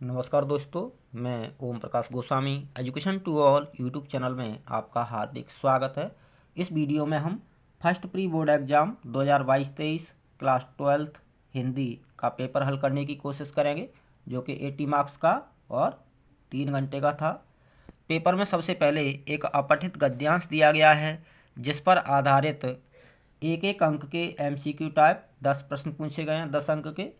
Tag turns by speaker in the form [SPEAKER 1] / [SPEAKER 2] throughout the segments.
[SPEAKER 1] नमस्कार दोस्तों, मैं Om Prakash Goswami education to all YouTube channel में आपका हार्दिक स्वागत है। इस वीडियो में हम first pre board exam 2022-23 class 12th Hindi का पेपर हल करने की कोशिश करेंगे, जो कि 80 मार्क्स का और 3 घंटे का था। पेपर में सबसे पहले एक अपठित गद्यांश दिया गया है, जिस पर आधारित एक एक अंक के MCQ टाइप 10 प्रश्न पूछे गए हैं, 10 अंक के।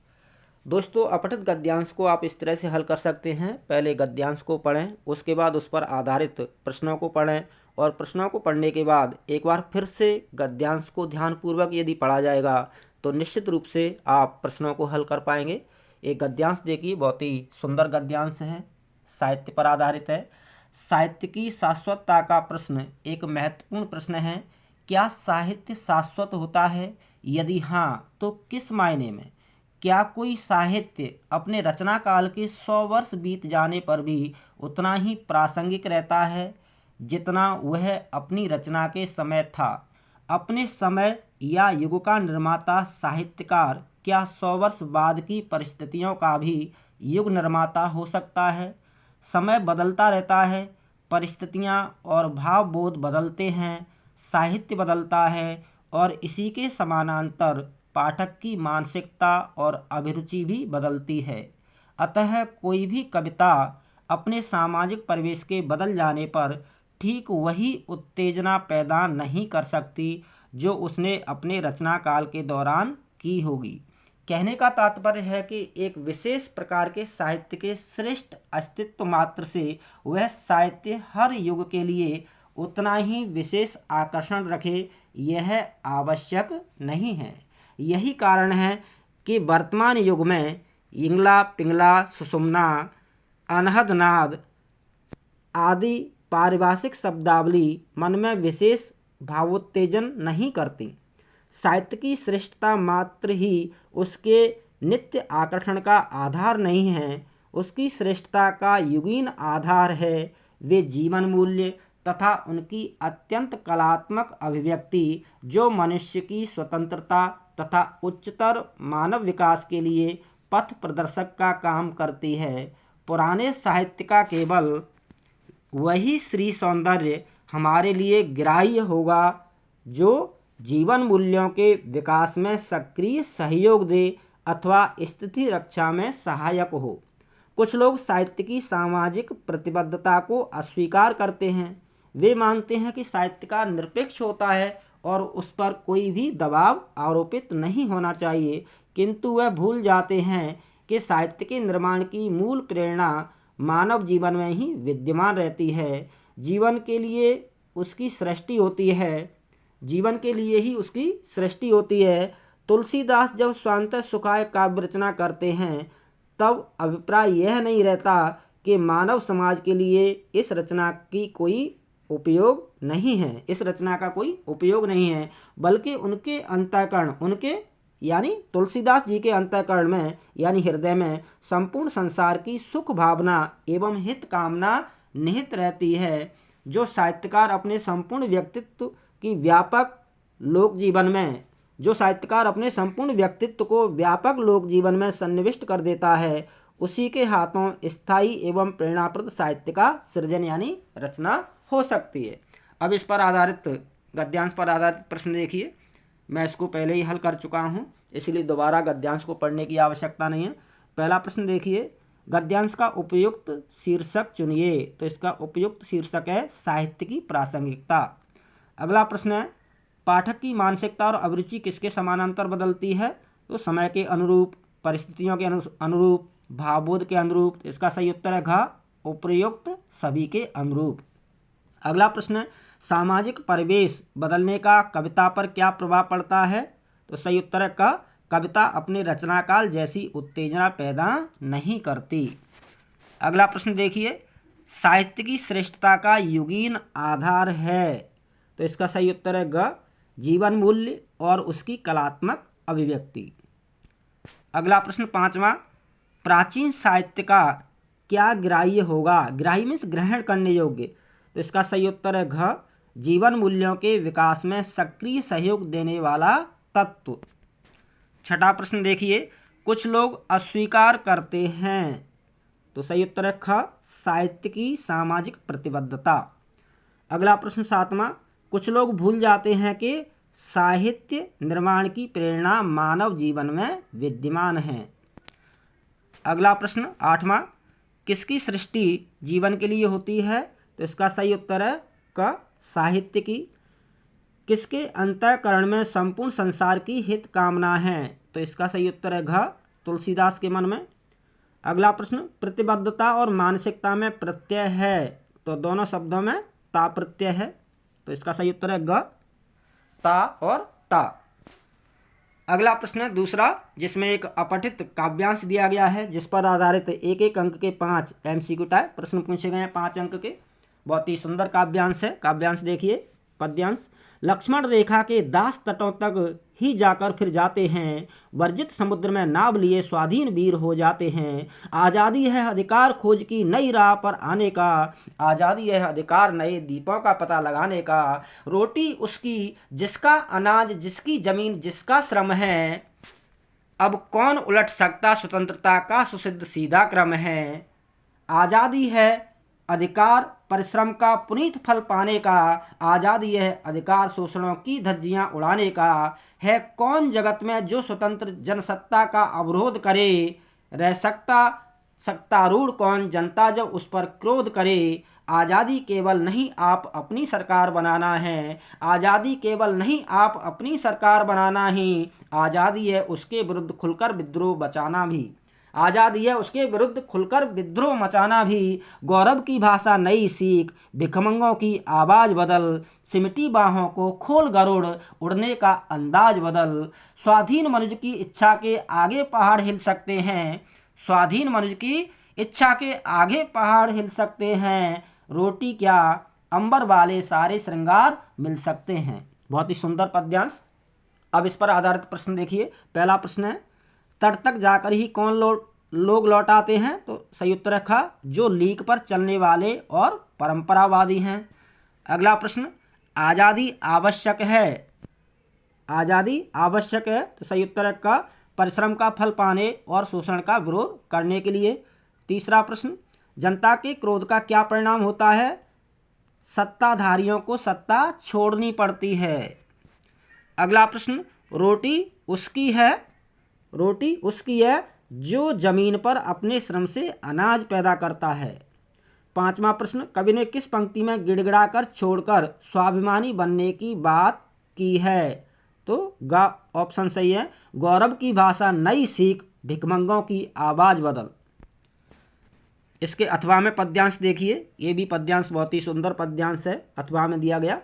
[SPEAKER 1] दोस्तों, अपठित गद्यांश को आप इस तरह से हल कर सकते हैं। पहले गद्यांश को पढ़ें, उसके बाद उस पर आधारित प्रश्नों को पढ़ें, और प्रश्नों को पढ़ने के बाद एक बार फिर से गद्यांश को ध्यानपूर्वक यदि पढ़ा जाएगा तो निश्चित रूप से आप प्रश्नों को हल कर पाएंगे। एक गद्यांश देखिए, बहुत ही सुंदर गद्यांश है, साहित्य पर आधारित है। साहित्य की शाश्वतता का प्रश्न एक महत्वपूर्ण प्रश्न है। क्या साहित्य शाश्वत होता है? यदि हाँ, तो किस मायने में? क्या कोई साहित्य अपने रचना काल के 100 वर्ष बीत जाने पर भी उतना ही प्रासंगिक रहता है जितना वह अपनी रचना के समय था? अपने समय या युग का निर्माता साहित्यकार क्या 100 वर्ष बाद की परिस्थितियों का भी युग निर्माता हो सकता है? समय बदलता रहता है, परिस्थितियाँ और भावबोध बदलते हैं, साहित्य बदलता है, और इसी के समानांतर पाठक की मानसिकता और अभिरुचि भी बदलती है। अतः कोई भी कविता अपने सामाजिक परिवेश के बदल जाने पर ठीक वही उत्तेजना पैदा नहीं कर सकती जो उसने अपने रचना काल के दौरान की होगी। कहने का तात्पर्य है कि एक विशेष प्रकार के साहित्य के श्रेष्ठ अस्तित्व मात्र से वह साहित्य हर युग के लिए उतना ही विशेष आकर्षण रखे, यह आवश्यक नहीं है। यही कारण है कि वर्तमान युग में इंगला, पिंगला, सुषुम्ना, अनहद आदि पारिभाषिक शब्दावली मन में विशेष भावोत्तेजन नहीं करती। साहित्य की श्रेष्ठता मात्र ही उसके नित्य आकर्षण का आधार नहीं है, उसकी श्रेष्ठता का युगीन आधार है वे जीवन मूल्य तथा उनकी अत्यंत कलात्मक अभिव्यक्ति, जो मनुष्य की स्वतंत्रता तथा उच्चतर मानव विकास के लिए पथ प्रदर्शक का काम करती है। पुराने साहित्य का केवल वही श्री सौंदर्य हमारे लिए ग्राह्य होगा जो जीवन मूल्यों के विकास में सक्रिय सहयोग दे अथवा स्थिति रक्षा में सहायक हो। कुछ लोग साहित्य की सामाजिक प्रतिबद्धता को अस्वीकार करते हैं। वे मानते हैं कि साहित्यकार निरपेक्ष होता है और उस पर कोई भी दबाव आरोपित नहीं होना चाहिए, किंतु वह भूल जाते हैं कि साहित्य के निर्माण की मूल प्रेरणा मानव जीवन में ही विद्यमान रहती है। जीवन के लिए उसकी सृष्टि होती है, जीवन के लिए ही उसकी सृष्टि होती है। तुलसीदास जब स्वांतः सुखाय काव्य रचना करते हैं, तब अभिप्राय यह नहीं रहता कि मानव समाज के लिए इस रचना की कोई उपयोग नहीं है, इस रचना का कोई उपयोग नहीं है, बल्कि उनके अंतःकरण, उनके यानी तुलसीदास जी के अंतःकरण में यानी हृदय में संपूर्ण संसार की सुख भावना एवं हित कामना निहित रहती है। जो साहित्यकार अपने संपूर्ण व्यक्तित्व की व्यापक लोक जीवन में जो साहित्यकार अपने संपूर्ण व्यक्तित्व को व्यापक लोक जीवन में सन्निविष्ट कर देता है, उसी के हाथों स्थायी एवं प्रेरणाप्रद साहित्य का सृजन यानी रचना हो सकती है। अब इस पर आधारित गद्यांश पर आधारित प्रश्न देखिए। मैं इसको पहले ही हल कर चुका हूँ, इसलिए दोबारा गद्यांश को पढ़ने की आवश्यकता नहीं है। पहला प्रश्न देखिए, गद्यांश का उपयुक्त शीर्षक चुनिए। तो इसका उपयुक्त शीर्षक है साहित्य की प्रासंगिकता। अगला प्रश्न है, पाठक की मानसिकता और अभिरुचि किसके समानांतर बदलती है? तो समय के अनुरूप, परिस्थितियों के अनुरूप, भावबोध के अनुरूप। इसका सही उत्तर है घ, उपयुक्त सभी के अनुरूप। अगला प्रश्न है, सामाजिक परिवेश बदलने का कविता पर क्या प्रभाव पड़ता है? तो सही उत्तर है क, कविता अपने रचनाकाल जैसी उत्तेजना पैदा नहीं करती। अगला प्रश्न देखिए, साहित्य की श्रेष्ठता का युगीन आधार है। तो इसका सही उत्तर है ग, जीवन मूल्य और उसकी कलात्मक अभिव्यक्ति। अगला प्रश्न पांचवा, प्राचीन साहित्य का क्या ग्राह्य होगा? ग्राह्य मीन्स ग्रहण करने योग्य। तो इसका सही उत्तर है घ, जीवन मूल्यों के विकास में सक्रिय सहयोग देने वाला तत्व। छठा प्रश्न देखिए, कुछ लोग अस्वीकार करते हैं तो सही उत्तर है ख, साहित्य की सामाजिक प्रतिबद्धता। अगला प्रश्न 7वां, कुछ लोग भूल जाते हैं कि साहित्य निर्माण की प्रेरणा मानव जीवन में विद्यमान है। अगला प्रश्न 8वां, किसकी सृष्टि जीवन के लिए होती है? तो इसका सही उत्तर है क, साहित्य की। किसके अंतःकरण में संपूर्ण संसार की हित कामना है? तो इसका सही उत्तर है घ, तुलसीदास के मन में। अगला प्रश्न, प्रतिबद्धता और मानसिकता में प्रत्यय है, तो दोनों शब्दों में ता प्रत्यय है, तो इसका सही उत्तर है ग, ता और ता। अगला प्रश्न है दूसरा, जिसमें एक अपठित काव्यांश दिया गया है, जिस पर आधारित एक एक अंक के 5 MCQ टाइप प्रश्न पूछे गए हैं, 5 अंक के। बहुत ही सुंदर काव्यांश है। काव्यांश देखिए, पद्यांश। लक्ष्मण रेखा के दास तटों तक ही जाकर फिर जाते हैं, वर्जित समुद्र में नाव लिए स्वाधीन वीर हो जाते हैं। आज़ादी है अधिकार खोज की नई राह पर आने का, आज़ादी है अधिकार नए दीपों का पता लगाने का। रोटी उसकी जिसका अनाज जिसकी जमीन जिसका श्रम है, अब कौन उलट सकता स्वतंत्रता का सुसिद्ध सीधा क्रम है। आज़ादी है अधिकार परिश्रम का पुनीत फल पाने का, आज़ादी है अधिकार शोषणों की धज्जियां उड़ाने का। है कौन जगत में जो स्वतंत्र जनसत्ता का अवरोध करे, रह सकता सत्तारूढ़ कौन जनता जब उस पर क्रोध करे। आज़ादी केवल नहीं आप अपनी सरकार बनाना है, आज़ादी केवल नहीं आप अपनी सरकार बनाना ही, आज़ादी है उसके विरुद्ध खुलकर विद्रोह बचाना भी, आज़ादी है उसके विरुद्ध खुलकर विद्रोह मचाना भी। गौरव की भाषा नई सीख, भिखमंगों की आवाज़ बदल, सिमटी बाहों को खोल गरुड़, उड़ने का अंदाज बदल। स्वाधीन मनुष्य की इच्छा के आगे पहाड़ हिल सकते हैं, स्वाधीन मनुष्य की इच्छा के आगे पहाड़ हिल सकते हैं। रोटी क्या अंबर वाले सारे श्रृंगार मिल सकते हैं। बहुत ही सुंदर पद्यांश। अब इस पर आधारित प्रश्न देखिए। पहला प्रश्न है, तट तक जाकर ही कौन लोग लौट आते हैं? तो सही उत्तर है ख, जो लीक पर चलने वाले और परंपरावादी हैं। अगला प्रश्न, आज़ादी आवश्यक है, आज़ादी आवश्यक है, तो सही उत्तर है क, परिश्रम का फल पाने और शोषण का विरोध करने के लिए। तीसरा प्रश्न, जनता के क्रोध का क्या परिणाम होता है? सत्ताधारियों को सत्ता छोड़नी पड़ती है। अगला प्रश्न, रोटी उसकी है, रोटी उसकी है जो जमीन पर अपने श्रम से अनाज पैदा करता है। पांचवा प्रश्न, कवि ने किस पंक्ति में गिड़गिड़ाकर छोड़कर स्वाभिमानी बनने की बात की है? तो ग ऑप्शन सही है, गौरव की भाषा नई सीख, भिखमंगों की आवाज़ बदल। इसके अथवा में पद्यांश देखिए, ये भी पद्यांश बहुत ही सुंदर पद्यांश है, अथवा में दिया गया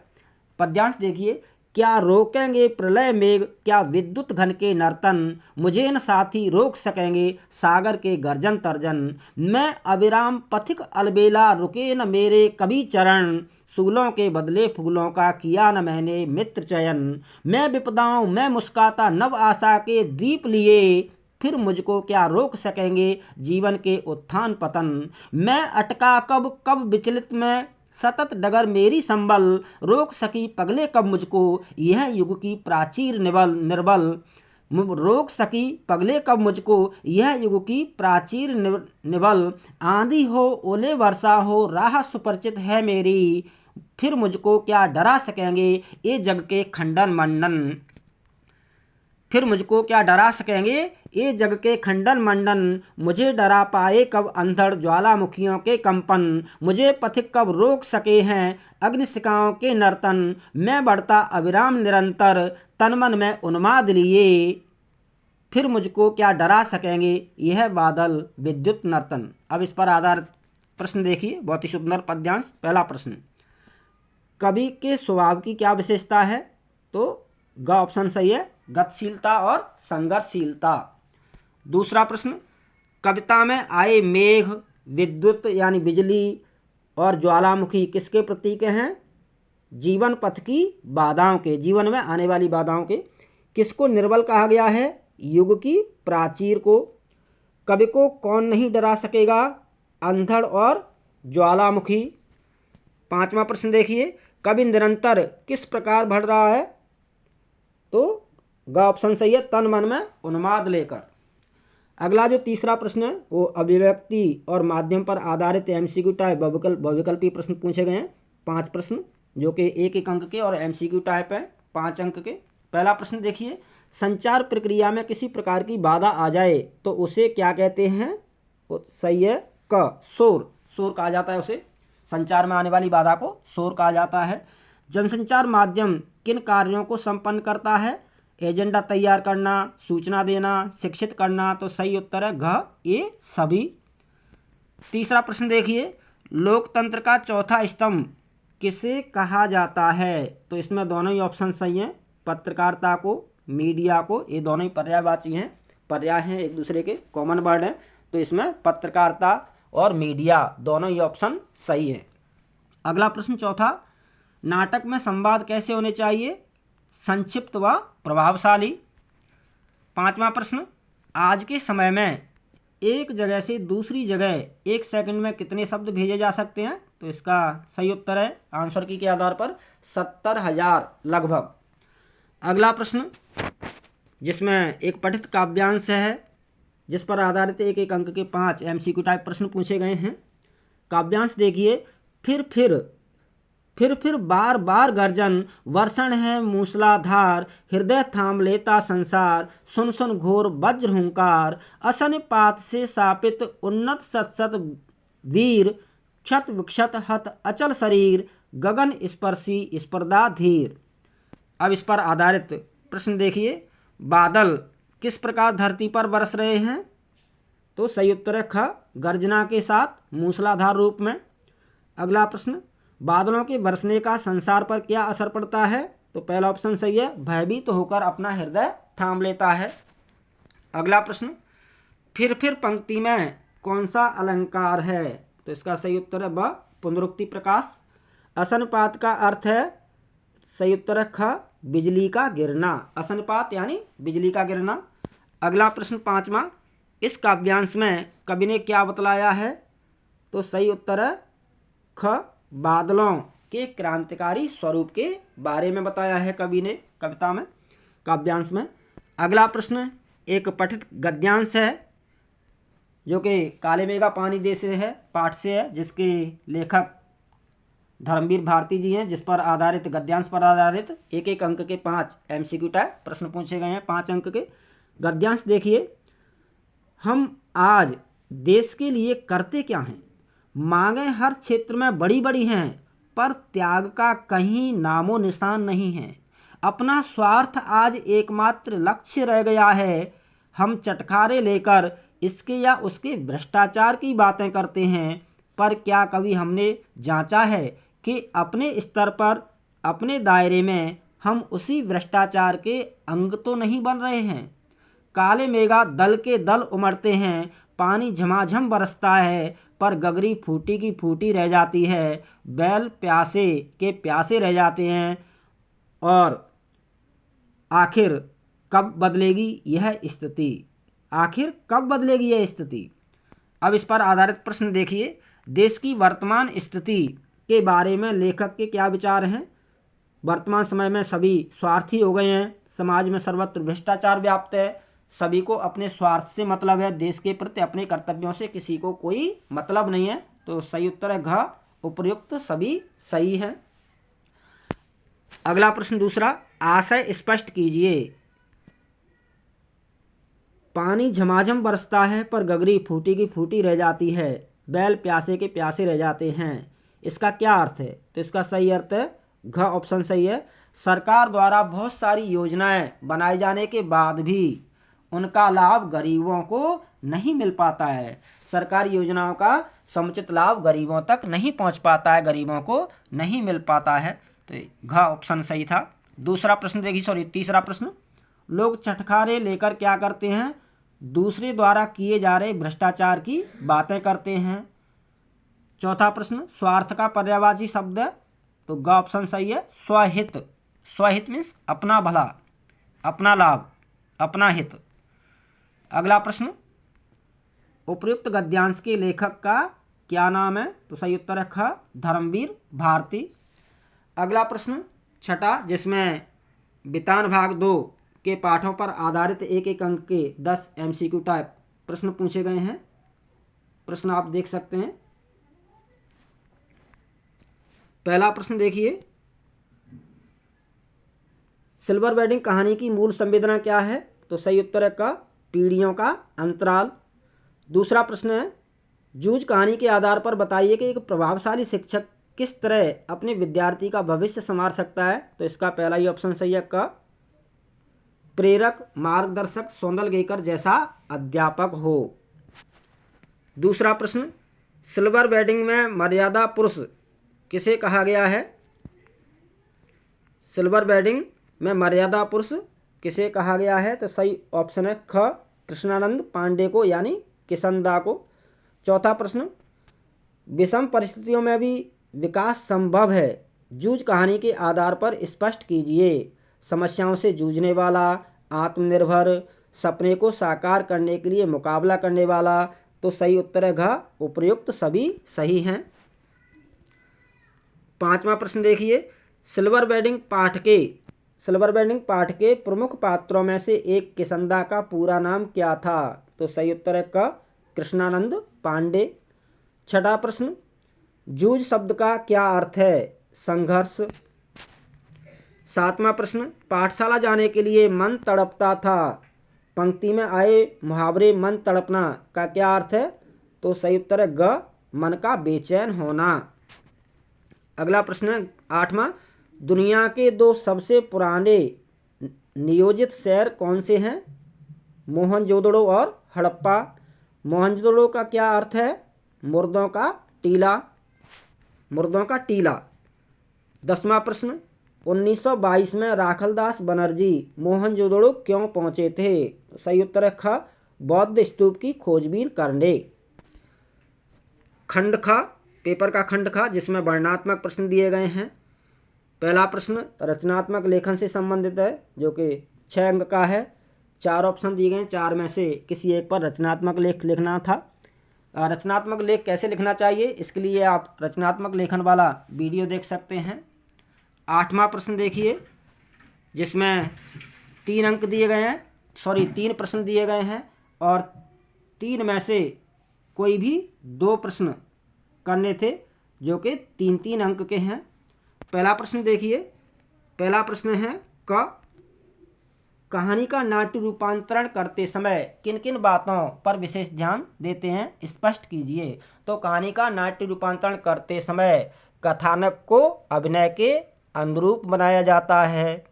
[SPEAKER 1] पद्यांश देखिए। क्या रोकेंगे प्रलय मेघ, क्या विद्युत घन के नर्तन, मुझे न साथी रोक सकेंगे सागर के गर्जन तर्जन। मैं अविराम पथिक अलबेला, रुके न मेरे कभी चरण, फूलों के बदले फूलों का किया न मैंने मित्र चयन। मैं विपदाओं मैं मुस्काता नव आशा के दीप लिए, फिर मुझको क्या रोक सकेंगे जीवन के उत्थान पतन। मैं अटका कब कब विचलित में सतत डगर मेरी संबल, रोक सकी पगले कब मुझको यह युग की प्राचीर निर्बल। रोक सकी पगले कब मुझको यह युग की प्राचीर निबल। आंधी हो ओले वर्षा हो राह सुपरिचित है मेरी, फिर मुझको क्या डरा सकेंगे ये जग के खंडन मंडन। फिर मुझको क्या डरा सकेंगे ये जग के खंडन मंडन। मुझे डरा पाए कब अंधड़ ज्वालामुखियों के कंपन, मुझे पथिक कब रोक सके हैं अग्निशिखाओं के नर्तन। मैं बढ़ता अविराम निरंतर तन मन में उन्माद लिए, फिर मुझको क्या डरा सकेंगे यह बादल विद्युत नर्तन। अब इस पर आधारित प्रश्न देखिए, बहुत ही सुंदर पद्यांश। पहला प्रश्न, कवि के स्वभाव की क्या विशेषता है? तो ग ऑप्शन सही है, गतिशीलता और संघर्षशीलता। दूसरा प्रश्न, कविता में आए मेघ विद्युत यानी बिजली और ज्वालामुखी किसके प्रतीक हैं? जीवन पथ की बाधाओं के, जीवन में आने वाली बाधाओं के। किसको निर्बल कहा गया है? युग की प्राचीर को। कवि को कौन नहीं डरा सकेगा? अंधड़ और ज्वालामुखी। पांचवा प्रश्न देखिए, कवि निरंतर किस प्रकार बढ़ रहा है? तो ग ऑप्शन सही है, तन मन में उन्माद लेकर। अगला जो तीसरा प्रश्न है वो अभिव्यक्ति और माध्यम पर आधारित एमसीक्यू टाइप बहुविकल्पीय प्रश्न पूछे गए हैं। 5 प्रश्न जो कि 1 अंक के और एमसीक्यू टाइप है 5 अंक के। पहला प्रश्न देखिए, संचार प्रक्रिया में किसी प्रकार की बाधा आ जाए तो उसे क्या कहते हैं? वो सही है क, शोर। शोर कहा जाता है उसे, संचार में आने वाली बाधा को शोर कहा जाता है। जनसंचार माध्यम किन कार्यों को संपन्न करता है? एजेंडा तैयार करना, सूचना देना, शिक्षित करना। तो सही उत्तर है घ, ये सभी। तीसरा प्रश्न देखिए, लोकतंत्र का चौथा स्तंभ किसे कहा जाता है? तो इसमें दोनों ही ऑप्शन सही हैं, पत्रकारिता को, मीडिया को। ये दोनों ही पर्यायवाची हैं, पर्याय हैं एक दूसरे के, कॉमन वर्ड हैं। तो इसमें पत्रकारिता और मीडिया दोनों ही ऑप्शन सही है। अगला प्रश्न चौथा, नाटक में संवाद कैसे होने चाहिए? संक्षिप्त व प्रभावशाली। 5वां प्रश्न, आज के समय में एक जगह से दूसरी जगह 1 सेकंड में कितने शब्द भेजे जा सकते हैं? तो इसका सही उत्तर है आंसर की के आधार पर 70,000 लगभग। अगला प्रश्न जिसमें एक पठित काव्यांश है जिस पर आधारित 1 अंक के 5 एमसीक्यू टाइप प्रश्न पूछे गए हैं। काव्यांश देखिए, फिर बार बार गर्जन, वर्षण है मूसलाधार, हृदय थाम लेता संसार, सुन सुन घोर वज्र हुंकार, असन पात से सापित उन्नत सत वीर, क्षत विक्षत हत अचल शरीर, गगन स्पर्शी स्पर्धा धीर। अब इस पर आधारित प्रश्न देखिए, बादल किस प्रकार धरती पर बरस रहे हैं? तो सही उत्तर है ख, गर्जना के साथ मूसलाधार रूप में। अगला प्रश्न, बादलों के बरसने का संसार पर क्या असर पड़ता है? तो पहला ऑप्शन सही है, भयभीत तो होकर अपना हृदय थाम लेता है। अगला प्रश्न, फिर पंक्ति में कौन सा अलंकार है? तो इसका सही उत्तर है ब, पुनरुक्ति प्रकाश। असनपात का अर्थ है, सही उत्तर है ख, बिजली का गिरना। असनपात यानी बिजली का गिरना। अगला प्रश्न 5वां, इस काव्यांश में कवि ने क्या बतलाया है? तो सही उत्तर है ख, बादलों के क्रांतिकारी स्वरूप के बारे में बताया है कवि ने कविता में, काव्यांश में। अगला प्रश्न एक पठित गद्यांश है जो कि काले मेघा पानी दे से है, पाठ से है, जिसके लेखक धर्मवीर भारती जी हैं, जिस पर आधारित गद्यांश पर आधारित 1 अंक के 5 एमसीक्यू टाइप प्रश्न पूछे गए हैं 5 अंक के। गद्यांश देखिए, हम आज देश के लिए करते क्या हैं? मांगे हर क्षेत्र में बड़ी बड़ी हैं, पर त्याग का कहीं नामो निशान नहीं है। अपना स्वार्थ आज एकमात्र लक्ष्य रह गया है। हम चटखारे लेकर इसके या उसके भ्रष्टाचार की बातें करते हैं, पर क्या कभी हमने जांचा है कि अपने स्तर पर, अपने दायरे में हम उसी भ्रष्टाचार के अंग तो नहीं बन रहे हैं? काले मेघा दल के दल उमड़ते हैं, पानी झमाझम बरसता है, पर गगरी फूटी की फूटी रह जाती है, बैल प्यासे के प्यासे रह जाते हैं, और आखिर कब बदलेगी यह स्थिति? आखिर कब बदलेगी यह स्थिति? अब इस पर आधारित प्रश्न देखिए, देश की वर्तमान स्थिति के बारे में लेखक के क्या विचार हैं? वर्तमान समय में सभी स्वार्थी हो गए हैं, समाज में सर्वत्र भ्रष्टाचार व्याप्त है, सभी को अपने स्वार्थ से मतलब है, देश के प्रति अपने कर्तव्यों से किसी को कोई मतलब नहीं है। तो सही उत्तर है घ, उपर्युक्त सभी सही हैं। अगला प्रश्न दूसरा, आशय स्पष्ट कीजिए। पानी झमाझम बरसता है पर गगरी फूटी की फूटी रह जाती है, बैल प्यासे के प्यासे रह जाते हैं, इसका क्या अर्थ है? तो इसका सही अर्थ है घ, ऑप्शन सही है। सरकार द्वारा बहुत सारी योजनाएं बनाए जाने के बाद भी उनका लाभ गरीबों को नहीं मिल पाता है। सरकारी योजनाओं का समुचित लाभ गरीबों तक नहीं पहुंच पाता है, गरीबों को नहीं मिल पाता है। तो घ ऑप्शन सही था। दूसरा प्रश्न देखिए, तीसरा प्रश्न, लोग चटखारे लेकर क्या करते हैं? दूसरे द्वारा किए जा रहे भ्रष्टाचार की बातें करते हैं। चौथा प्रश्न, स्वार्थ का पर्यायवाची शब्द है, तो ग ऑप्शन सही है, स्वहित। स्वहित मीन्स अपना भला, अपना लाभ, अपना हित। अगला प्रश्न, उपर्युक्त गद्यांश के लेखक का क्या नाम है? तो सही उत्तर है ख, धर्मवीर भारती। अगला प्रश्न छठा, जिसमें वितान भाग 2 के पाठों पर आधारित 1 अंक के 10 एमसीक्यू टाइप प्रश्न पूछे गए हैं। प्रश्न आप देख सकते हैं। पहला प्रश्न देखिए, सिल्वर वेडिंग कहानी की मूल संवेदना क्या है? तो सही उत्तर है क, पीढ़ियों का अंतराल। दूसरा प्रश्न है, जूझ कहानी के आधार पर बताइए कि एक प्रभावशाली शिक्षक किस तरह अपने विद्यार्थी का भविष्य संवार सकता है? तो इसका पहला ही ऑप्शन सही है क, प्रेरक, मार्गदर्शक, सौंदर्यीकर जैसा अध्यापक हो। दूसरा प्रश्न, सिल्वर वेडिंग में मर्यादा पुरुष किसे कहा गया है? सिल्वर वेडिंग में मर्यादा पुरुष किसे कहा गया है? तो सही ऑप्शन है ख, कृष्णानंद पांडे को यानी किशनदा को। चौथा प्रश्न, विषम परिस्थितियों में भी विकास संभव है, जूझ कहानी के आधार पर स्पष्ट कीजिए। समस्याओं से जूझने वाला, आत्मनिर्भर, सपने को साकार करने के लिए मुकाबला करने वाला। तो सही उत्तर है घ, उपर्युक्त सभी सही हैं। पांचवा प्रश्न देखिए, सिल्वर वेडिंग पाठ के प्रमुख पात्रों में से एक किशनदा का पूरा नाम क्या था? तो सही उत्तर है क, कृष्णानंद पांडे। छठा प्रश्न, जूझ शब्द का क्या अर्थ है? संघर्ष। सातवां प्रश्न, पाठशाला जाने के लिए मन तड़पता था, पंक्ति में आए मुहावरे मन तड़पना का क्या अर्थ है? तो सही उत्तर है ग, मन का बेचैन होना। अगला प्रश्न आठवां, दुनिया के दो सबसे पुराने नियोजित शहर कौन से हैं? मोहनजोदड़ो और हड़प्पा। मोहनजोदड़ो का क्या अर्थ है? मुर्दों का टीला। 10वां प्रश्न, 1922 में राखलदास बनर्जी मोहनजोदड़ो क्यों पहुंचे थे? सही उत्तर है ख, बौद्ध स्तूप की खोजबीन करने। खंड ख, पेपर का खंड ख, जिसमें वर्णनात्मक प्रश्न दिए गए हैं। पहला प्रश्न रचनात्मक लेखन से संबंधित है, जो कि 6 अंक का है। 4 ऑप्शन दिए गए हैं, 4 में से किसी एक पर रचनात्मक लेख लिखना था। रचनात्मक लेख कैसे लिखना चाहिए, इसके लिए आप रचनात्मक लेखन वाला वीडियो देख सकते हैं। 8वां प्रश्न देखिए, जिसमें 3 अंक दिए गए हैं, 3 प्रश्न दिए गए हैं और 3 में से कोई भी 2 प्रश्न करने थे, जो कि 3-3 अंक के हैं। पहला प्रश्न देखिए, पहला प्रश्न है क, कहानी का नाट्य रूपांतरण करते समय किन किन बातों पर विशेष ध्यान देते हैं? स्पष्ट कीजिए। तो कहानी का नाट्य रूपांतरण करते समय कथानक को अभिनय के अनुरूप बनाया जाता है।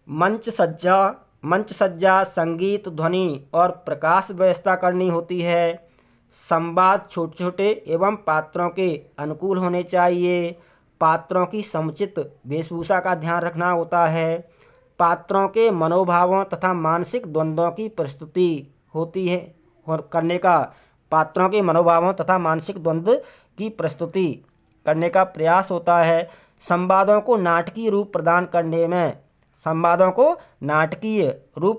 [SPEAKER 1] मंच सज्जा, संगीत, ध्वनि और प्रकाश व्यवस्था करनी होती है। संवाद छोटे छोटे एवं पात्रों के अनुकूल होने चाहिए। पात्रों की समुचित वेशभूषा का ध्यान रखना होता है। पात्रों के मनोभावों तथा मानसिक द्वंद्वों की प्रस्तुति होती है करने का पात्रों के मनोभावों तथा मानसिक द्वंद्व की प्रस्तुति करने का प्रयास होता है। संवादों को नाटकीय रूप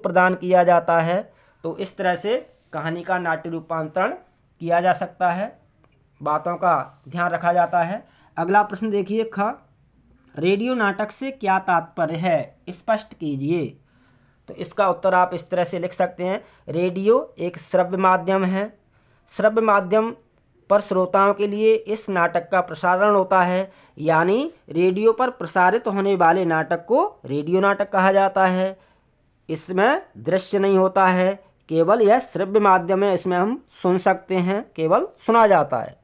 [SPEAKER 1] प्रदान किया जाता है। तो इस तरह से कहानी का नाट्य रूपांतरण किया जा सकता है, बातों का ध्यान रखा जाता है। अगला प्रश्न देखिए ख, रेडियो नाटक से क्या तात्पर्य है? स्पष्ट कीजिए। तो इसका उत्तर आप इस तरह से लिख सकते हैं, रेडियो एक श्रव्य माध्यम है। श्रव्य माध्यम पर श्रोताओं के लिए इस नाटक का प्रसारण होता है, यानी रेडियो पर प्रसारित होने वाले नाटक को रेडियो नाटक कहा जाता है। इसमें दृश्य नहीं होता है, केवल यह श्रव्य माध्यम है, इसमें हम सुन सकते हैं, केवल सुना जाता है।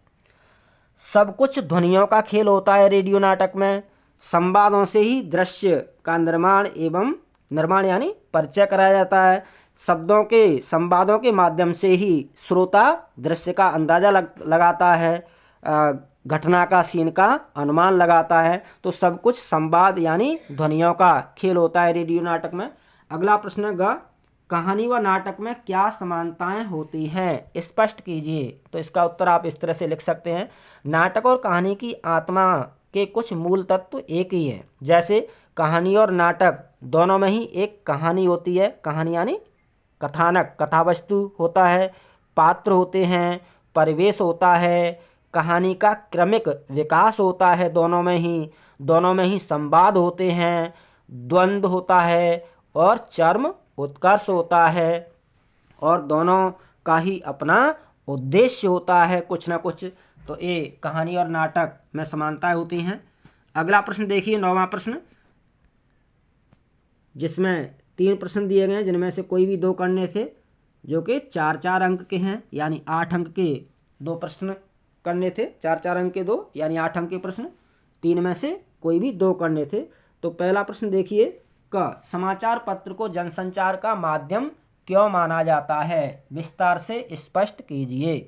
[SPEAKER 1] सब कुछ ध्वनियों का खेल होता है रेडियो नाटक में। संवादों से ही दृश्य का निर्माण यानी परिचय कराया जाता है। संवादों के माध्यम से ही श्रोता दृश्य का अंदाजा लगाता है, घटना का, सीन का अनुमान लगाता है। तो सब कुछ संवाद यानी ध्वनियों का खेल होता है रेडियो नाटक में। अगला प्रश्न ग, कहानी व नाटक में क्या समानताएं होती हैं? स्पष्ट कीजिए। तो इसका उत्तर आप इस तरह से लिख सकते हैं, नाटक और कहानी की आत्मा के कुछ मूल तत्व एक ही है। जैसे कहानी और नाटक दोनों में ही एक कहानी होती है, कहानी यानी कथानक, कथावस्तु होता है, पात्र होते हैं, परिवेश होता है, कहानी का क्रमिक विकास होता है, दोनों में ही संवाद होते हैं, द्वंद्व होता है और चरम उत्कर्ष होता है। और दोनों का ही अपना उद्देश्य होता है कुछ ना कुछ। तो ये कहानी और नाटक में समानताएं होती हैं। अगला प्रश्न देखिए, 9वां प्रश्न, जिसमें 3 प्रश्न दिए गए हैं जिनमें से कोई भी 2 करने थे, जो कि 4-4 अंक के हैं, यानी 8 अंक के 2 प्रश्न करने थे। 4-4 अंक के 2 यानी 8 अंक के प्रश्न, 3 में से कोई भी 2 करने थे। तो पहला प्रश्न देखिए, क समाचार पत्र को जनसंचार का माध्यम क्यों माना जाता है, विस्तार से स्पष्ट कीजिए।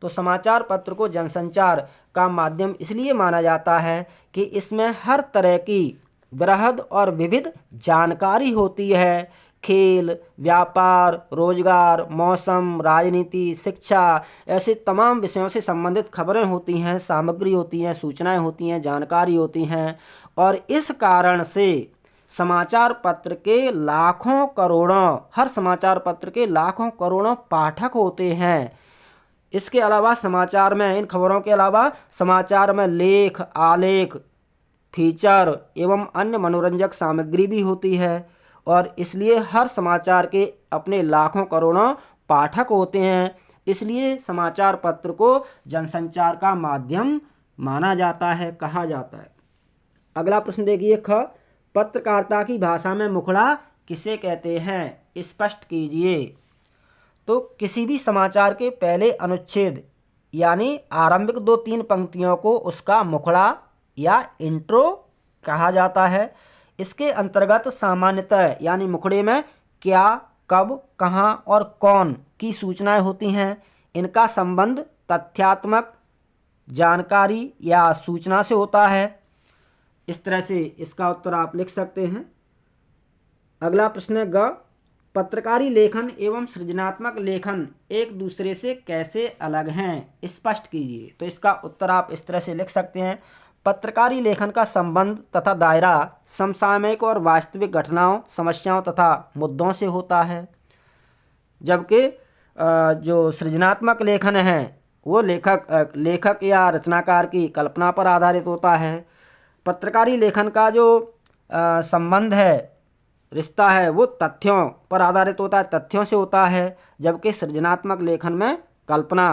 [SPEAKER 1] तो समाचार पत्र को जनसंचार का माध्यम इसलिए माना जाता है कि इसमें हर तरह की वृहद और विविध जानकारी होती है। खेल, व्यापार, रोजगार, मौसम, राजनीति, शिक्षा, ऐसे तमाम विषयों से संबंधित खबरें होती हैं, सामग्री होती हैं, सूचनाएं होती हैं, जानकारी होती हैं। और इस कारण से समाचार पत्र के लाखों करोड़ों, हर समाचार पत्र के लाखों करोड़ों पाठक होते हैं। इसके अलावा समाचार में, इन खबरों के अलावा समाचार में लेख, आलेख, फीचर एवं अन्य मनोरंजक सामग्री भी होती है। और इसलिए हर समाचार के अपने लाखों करोड़ों पाठक होते हैं, इसलिए समाचार पत्र को जनसंचार का माध्यम माना जाता है, कहा जाता है। अगला प्रश्न देखिए, ख पत्रकारिता की भाषा में मुखड़ा किसे कहते हैं, स्पष्ट कीजिए। तो किसी भी समाचार के पहले अनुच्छेद यानी आरंभिक 2-3 पंक्तियों को उसका मुखड़ा या इंट्रो कहा जाता है। इसके अंतर्गत सामान्यतः यानी मुखड़े में क्या, कब, कहाँ और कौन की सूचनाएं होती हैं। इनका संबंध तथ्यात्मक जानकारी या सूचना से होता है। इस तरह से इसका उत्तर आप लिख सकते हैं। अगला प्रश्न है, ग पत्रकारी लेखन एवं सृजनात्मक लेखन एक दूसरे से कैसे अलग हैं, स्पष्ट कीजिए। तो इसका उत्तर आप इस तरह से लिख सकते हैं, पत्रकारी लेखन का संबंध तथा दायरा समसामयिक और वास्तविक घटनाओं, समस्याओं तथा मुद्दों से होता है, जबकि जो सृजनात्मक लेखन है वो लेखक या रचनाकार की कल्पना पर आधारित होता है। पत्रकारी लेखन का जो संबंध है, रिश्ता है, वो तथ्यों पर आधारित होता है, तथ्यों से होता है, जबकि सृजनात्मक लेखन में कल्पना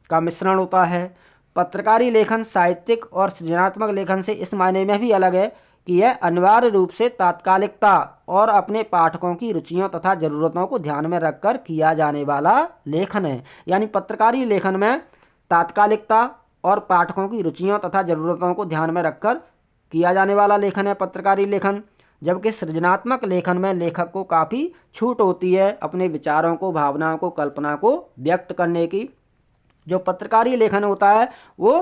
[SPEAKER 1] का मिश्रण होता है। पत्रकारी लेखन साहित्यिक और सृजनात्मक लेखन से इस मायने में भी अलग है कि यह अनिवार्य रूप से तात्कालिकता और अपने पाठकों की रुचियों तथा ज़रूरतों को ध्यान में रखकर किया जाने वाला लेखन है। यानी पत्रकारी लेखन में तात्कालिकता और पाठकों की रुचियों तथा ज़रूरतों को ध्यान में रखकर किया जाने वाला लेखन है पत्रकारी लेखन, जबकि सृजनात्मक लेखन में लेखक को काफ़ी छूट होती है अपने विचारों को, भावनाओं को, कल्पना को व्यक्त करने की। जो पत्रकारी लेखन होता है वो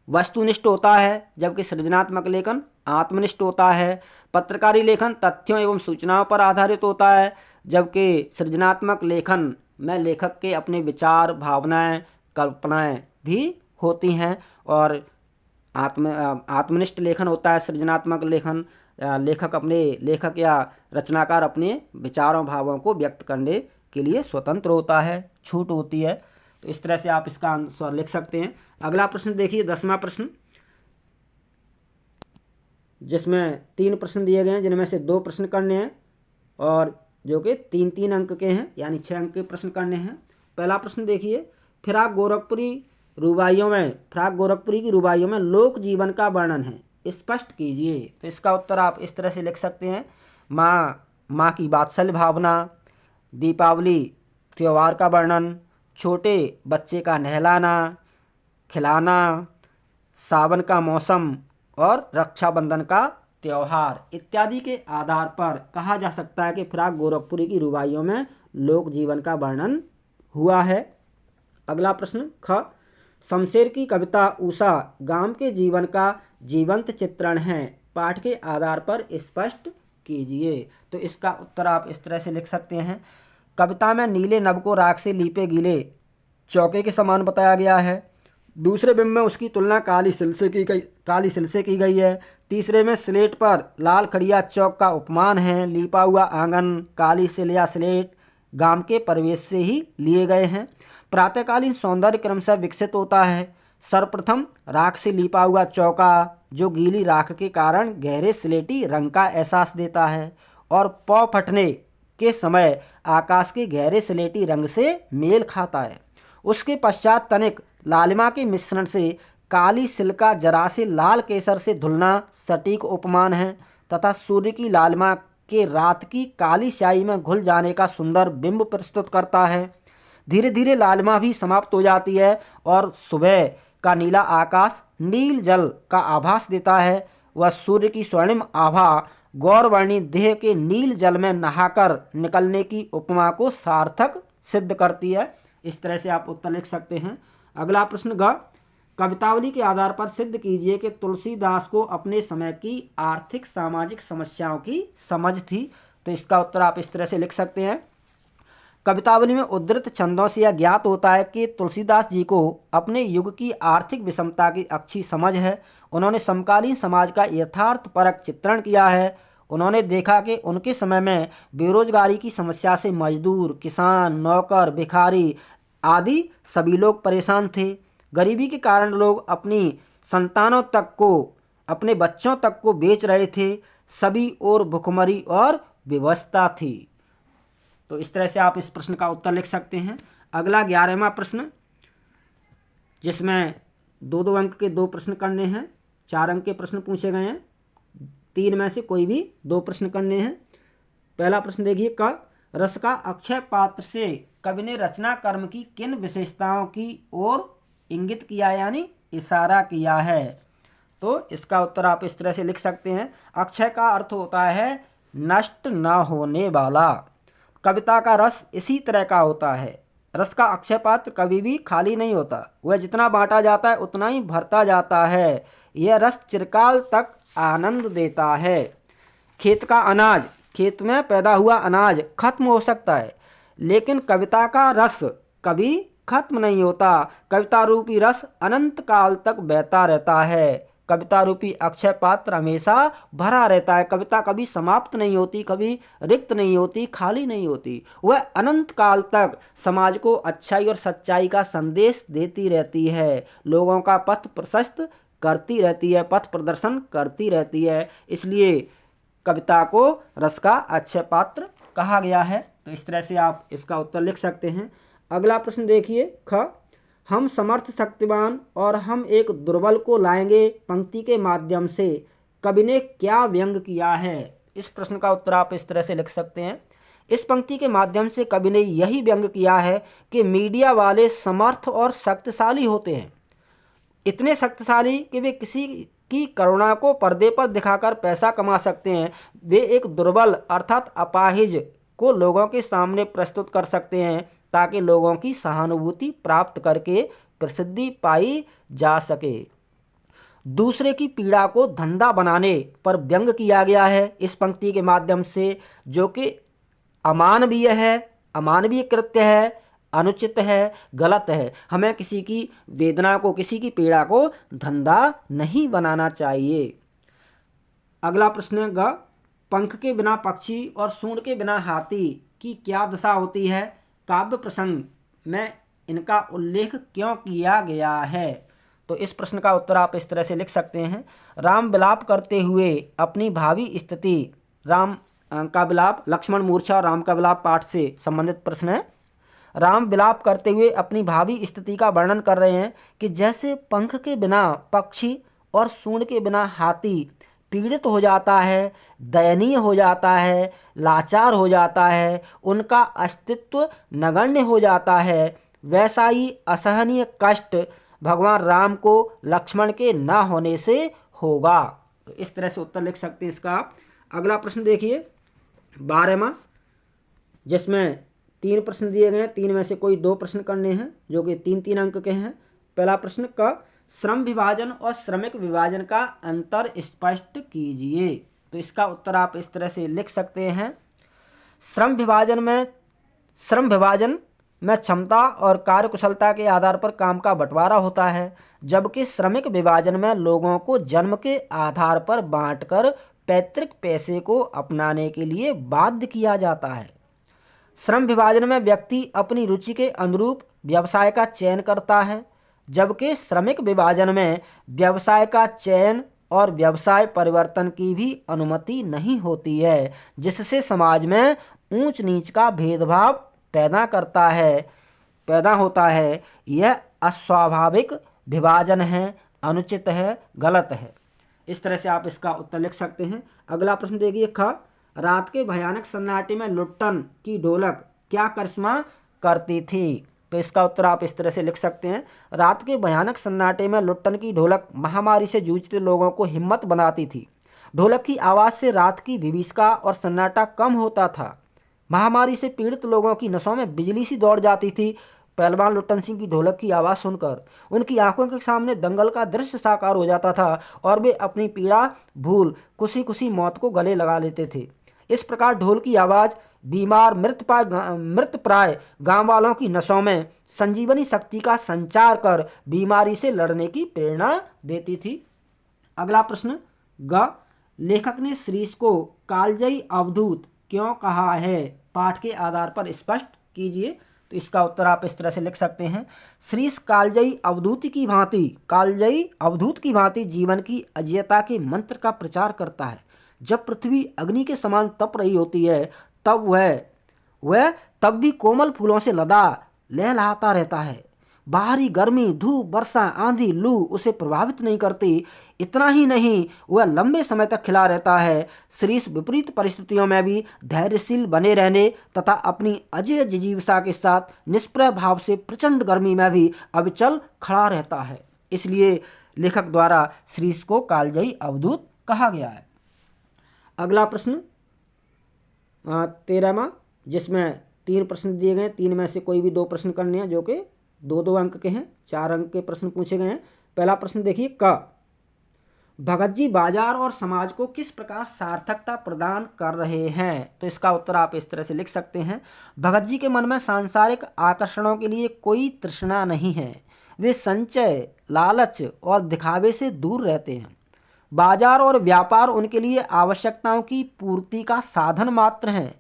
[SPEAKER 1] वस्तुनिष्ठ होता है, जबकि सृजनात्मक लेखन आत्मनिष्ठ होता है। पत्रकारी लेखन तथ्यों एवं सूचनाओं पर आधारित होता है, जबकि सृजनात्मक लेखन में लेखक के अपने विचार, भावनाएं, कल्पनाएं भी होती हैं। और आत्मनिष्ठ लेखन होता है सृजनात्मक लेखन। लेखक या रचनाकार अपने विचारों, भावों को व्यक्त करने के लिए स्वतंत्र होता है, छूट होती है। तो इस तरह से आप इसका आंसर लिख सकते हैं। अगला प्रश्न देखिए, 10वां प्रश्न, जिसमें 3 प्रश्न दिए गए हैं जिनमें से 2 प्रश्न करने हैं और जो कि 3-3 अंक के हैं, यानी 6 अंक के प्रश्न करने हैं। पहला प्रश्न देखिए, फिराक गोरखपुरी की रुबाइयों में लोक जीवन का वर्णन है, स्पष्ट कीजिए। तो इसका उत्तर आप इस तरह से लिख सकते हैं, माँ की वात्सल्य भावना, दीपावली त्यौहार का वर्णन, छोटे बच्चे का नहलाना खिलाना, सावन का मौसम और रक्षाबंधन का त्यौहार इत्यादि के आधार पर कहा जा सकता है कि फिराक गोरखपुरी की रुबाइयों में लोक जीवन का वर्णन हुआ है। अगला प्रश्न, ख शमशेर की कविता उषा गांव के जीवन का जीवंत चित्रण है, पाठ के आधार पर स्पष्ट कीजिए। तो इसका उत्तर आप इस तरह से लिख सकते हैं, कविता में नीले नभ को राख से लीपे गीले चौके के समान बताया गया है। दूसरे बिंब में उसकी तुलना काली सिल से की गई है। तीसरे में स्लेट पर लाल खड़िया चौक का उपमान है। लीपा हुआ आंगन, काली सिल या स्लेट गांव के परिवेश से ही लिए गए हैं। प्रातःकालीन सौंदर्य क्रमशः विकसित होता है। सर्वप्रथम राख से लीपा हुआ चौका जो गीली राख के कारण गहरे स्लेटी रंग का एहसास देता है और पौ फटने के समय आकाश के गहरे स्लेटी रंग से मेल खाता है। उसके पश्चात तनिक लालिमा के मिश्रण से काली सिल्का जरा से लाल केसर से धुलना सटीक उपमान है तथा सूर्य की लालिमा के रात की काली स्याही में घुल जाने का सुंदर बिंब प्रस्तुत करता है। धीरे धीरे लालिमा भी समाप्त हो जाती है और सुबह का नीला आकाश नील जल का आभास देता है। वह सूर्य की स्वर्णिम आभा गौरवर्णी देह के नील जल में नहाकर निकलने की उपमा को सार्थक सिद्ध करती है। इस तरह से आप उत्तर लिख सकते हैं। अगला प्रश्न ग, कवितावली के आधार पर सिद्ध कीजिए कि तुलसीदास को अपने समय की आर्थिक सामाजिक समस्याओं की समझ थी। तो इसका उत्तर आप इस तरह से लिख सकते हैं। कवितावली में उद्धृत छंदों से यह ज्ञात होता है कि तुलसीदास जी को अपने युग की आर्थिक विषमता की अच्छी समझ है। उन्होंने समकालीन समाज का यथार्थपरक चित्रण किया है। उन्होंने देखा कि उनके समय में बेरोजगारी की समस्या से मजदूर, किसान, नौकर, भिखारी आदि सभी लोग परेशान थे। गरीबी के कारण लोग अपनी संतानों तक को, अपने बच्चों तक को बेच रहे थे। सभी ओर भुखमरी और विवशता थी। तो इस तरह से आप इस प्रश्न का उत्तर लिख सकते हैं। अगला 11वां प्रश्न, जिसमें 2-2 अंक के 2 प्रश्न करने हैं। 4 अंक के प्रश्न पूछे गए हैं। 3 में से कोई भी 2 प्रश्न करने हैं। पहला प्रश्न देखिए, क रस का अक्षय पात्र से कवि ने रचना कर्म की किन विशेषताओं की ओर इंगित किया यानी इशारा किया है। तो इसका उत्तर आप इस तरह से लिख सकते हैं। अक्षय का अर्थ होता है नष्ट न होने वाला। कविता का रस इसी तरह का होता है। रस का अक्षय पात्र कभी भी खाली नहीं होता, वह जितना बांटा जाता है उतना ही भरता जाता है। यह रस चिरकाल तक आनंद देता है। खेत का अनाज, खेत में पैदा हुआ अनाज खत्म हो सकता है, लेकिन कविता का रस कभी खत्म नहीं होता। कविता रूपी रस अनंत काल तक बहता रहता है। कविता रूपी अक्षय पात्र हमेशा भरा रहता है। कविता कभी समाप्त नहीं होती, कभी रिक्त नहीं होती, खाली नहीं होती। वह अनंत काल तक समाज को अच्छाई और सच्चाई का संदेश देती रहती है, लोगों का पथ प्रशस्त करती रहती है, पथ प्रदर्शन करती रहती है। इसलिए कविता को रस का अक्षय पात्र कहा गया है। तो इस तरह से आप इसका उत्तर लिख सकते हैं। अगला प्रश्न देखिए, ख हम समर्थ शक्तिवान और हम एक दुर्बल को लाएंगे पंक्ति के माध्यम से कवि ने क्या व्यंग किया है। इस प्रश्न का उत्तर आप इस तरह से लिख सकते हैं। इस पंक्ति के माध्यम से कवि ने यही व्यंग किया है कि मीडिया वाले समर्थ और शक्तिशाली होते हैं, इतने शक्तिशाली कि वे किसी की करुणा को पर्दे पर दिखाकर पैसा कमा सकते हैं। वे एक दुर्बल अर्थात अपाहिज को लोगों के सामने प्रस्तुत कर सकते हैं ताकि लोगों की सहानुभूति प्राप्त करके प्रसिद्धि पाई जा सके। दूसरे की पीड़ा को धंधा बनाने पर व्यंग किया गया है इस पंक्ति के माध्यम से, जो कि अमानवीय है, अमानवीय कृत्य है, अनुचित है, गलत है। हमें किसी की वेदना को, किसी की पीड़ा को धंधा नहीं बनाना चाहिए। अगला प्रश्न है ग, पंख के बिना पक्षी और सूंड के बिना हाथी की क्या दशा होती है। काव्य प्रसंग में इनका उल्लेख क्यों किया गया है। तो इस प्रश्न का उत्तर आप इस तरह से लिख सकते हैं। राम विलाप करते हुए अपनी भावी स्थिति, राम का विलाप लक्ष्मण मूर्छा और राम का विलाप पाठ से संबंधित प्रश्न है। राम विलाप करते हुए अपनी भावी स्थिति का वर्णन कर रहे हैं कि जैसे पंख के बिना पक्षी और सूंड के बिना हाथी पीड़ित हो जाता है, दयनीय हो जाता है, लाचार हो जाता है, उनका अस्तित्व नगण्य हो जाता है, वैसा ही असहनीय कष्ट भगवान राम को लक्ष्मण के न होने से होगा। तो इस तरह से उत्तर लिख सकते हैं इसका आप। अगला प्रश्न देखिए 12वां, जिसमें 3 प्रश्न दिए गए हैं। 3 में से कोई 2 प्रश्न करने हैं जो कि 3-3 अंक के हैं। पहला प्रश्न का श्रम विभाजन और श्रमिक विभाजन का अंतर स्पष्ट कीजिए। तो इसका उत्तर आप इस तरह से लिख सकते हैं। श्रम विभाजन में क्षमता और कार्यकुशलता के आधार पर काम का बंटवारा होता है, जबकि श्रमिक विभाजन में लोगों को जन्म के आधार पर बांटकर पैतृक पैसे को अपनाने के लिए बाध्य किया जाता है। श्रम विभाजन में व्यक्ति अपनी रुचि के अनुरूप व्यवसाय का चयन करता है, जबकि श्रमिक विभाजन में व्यवसाय का चयन और व्यवसाय परिवर्तन की भी अनुमति नहीं होती है, जिससे समाज में ऊंच नीच का भेदभाव पैदा होता है। यह अस्वाभाविक विभाजन है, अनुचित है, गलत है। इस तरह से आप इसका उत्तर लिख सकते हैं। अगला प्रश्न देखिए ख, रात के भयानक सन्नाटे में लुट्टन की ढोलक क्या करिश्मा करती थी? तो इसका उत्तर आप इस तरह से लिख सकते हैं। रात के भयानक सन्नाटे में लुट्टन की ढोलक महामारी से जूझते लोगों को हिम्मत बनाती थी। ढोलक की आवाज़ से रात की विभीषिका और सन्नाटा कम होता था। महामारी से पीड़ित लोगों की नसों में बिजली सी दौड़ जाती थी। पहलवान लुट्टन सिंह की ढोलक की आवाज़ सुनकर उनकी आंखों के सामने दंगल का दृश्य साकार हो जाता था और वे अपनी पीड़ा भूल खुशी खुशी मौत को गले लगा लेते थे। इस प्रकार ढोल की आवाज़ बीमार मृत प्राय गांव वालों की नसों में संजीवनी शक्ति का संचार कर बीमारी से लड़ने की प्रेरणा देती थी। अगला प्रश्न ग, लेखक ने श्रीश को कालजयी अवधूत क्यों कहा है? पाठ के आधार पर स्पष्ट कीजिए। तो इसका उत्तर आप इस तरह से लिख सकते हैं। श्रीश कालजयी अवधूत की भांति जीवन की अजेयता के मंत्र का प्रचार करता है। जब पृथ्वी अग्नि के समान तप रही होती है तब भी कोमल फूलों से लदा लहलहाता रहता है। बाहरी गर्मी, धूप, वर्षा, आंधी, लू उसे प्रभावित नहीं करती। इतना ही नहीं, वह लंबे समय तक खिला रहता है। श्रीश विपरीत परिस्थितियों में भी धैर्यशील बने रहने तथा अपनी अजेय जिजीविषा के साथ निष्प्रय भाव से प्रचंड गर्मी में भी अविचल खड़ा रहता है। इसलिए लेखक द्वारा श्रीश को कालजयी अवधूत कहा गया है। अगला प्रश्न 13वां, जिसमें 3 प्रश्न दिए गए। 3 में से कोई भी 2 प्रश्न करने हैं जो कि 2-2 अंक के हैं। 4 अंक के प्रश्न पूछे गए हैं। पहला प्रश्न देखिए क, भगत जी बाजार और समाज को किस प्रकार सार्थकता प्रदान कर रहे हैं? तो इसका उत्तर आप इस तरह से लिख सकते हैं। भगत जी के मन में सांसारिक आकर्षणों के लिए कोई तृष्णा नहीं है। वे संचय, लालच और दिखावे से दूर रहते हैं। बाजार और व्यापार उनके लिए आवश्यकताओं की पूर्ति का साधन मात्र हैं।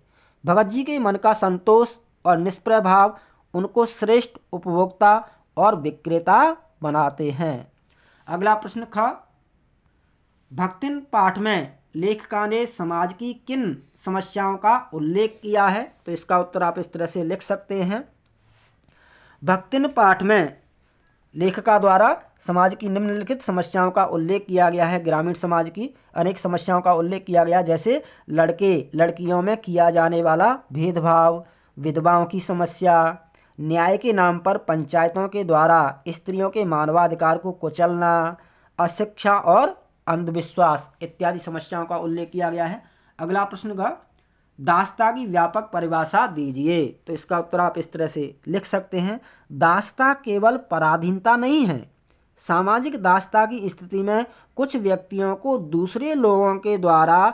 [SPEAKER 1] भगत जी के मन का संतोष और निष्प्रय भाव उनको श्रेष्ठ उपभोक्ता और विक्रेता बनाते हैं। अगला प्रश्न ख, भक्तिन पाठ में लेखिका ने समाज की किन समस्याओं का उल्लेख किया है? तो इसका उत्तर आप इस तरह से लिख सकते हैं। भक्तिन पाठ में लेखिका द्वारा समाज की निम्नलिखित समस्याओं का उल्लेख किया गया है। ग्रामीण समाज की अनेक समस्याओं का उल्लेख किया गया, जैसे लड़के लड़कियों में किया जाने वाला भेदभाव, विधवाओं की समस्या, न्याय के नाम पर पंचायतों के द्वारा स्त्रियों के मानवाधिकार को कुचलना, अशिक्षा और अंधविश्वास इत्यादि समस्याओं का उल्लेख किया गया है। अगला प्रश्न का, दासता की व्यापक परिभाषा दीजिए। तो इसका उत्तर आप इस तरह से लिख सकते हैं। दासता केवल पराधीनता नहीं है। सामाजिक दासता की स्थिति में कुछ व्यक्तियों को दूसरे लोगों के द्वारा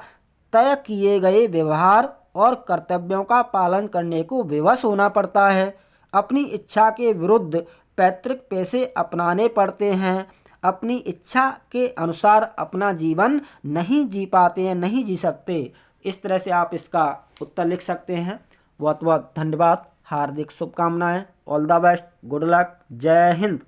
[SPEAKER 1] तय किए गए व्यवहार और कर्तव्यों का पालन करने को विवश होना पड़ता है। अपनी इच्छा के विरुद्ध पैतृक पेशे अपनाने पड़ते हैं। अपनी इच्छा के अनुसार अपना जीवन नहीं जी पाते हैं, नहीं जी सकते। इस तरह से आप इसका उत्तर लिख सकते हैं। बहुत बहुत धन्यवाद। हार्दिक शुभकामनाएं। All the best. Good luck. जय हिंद।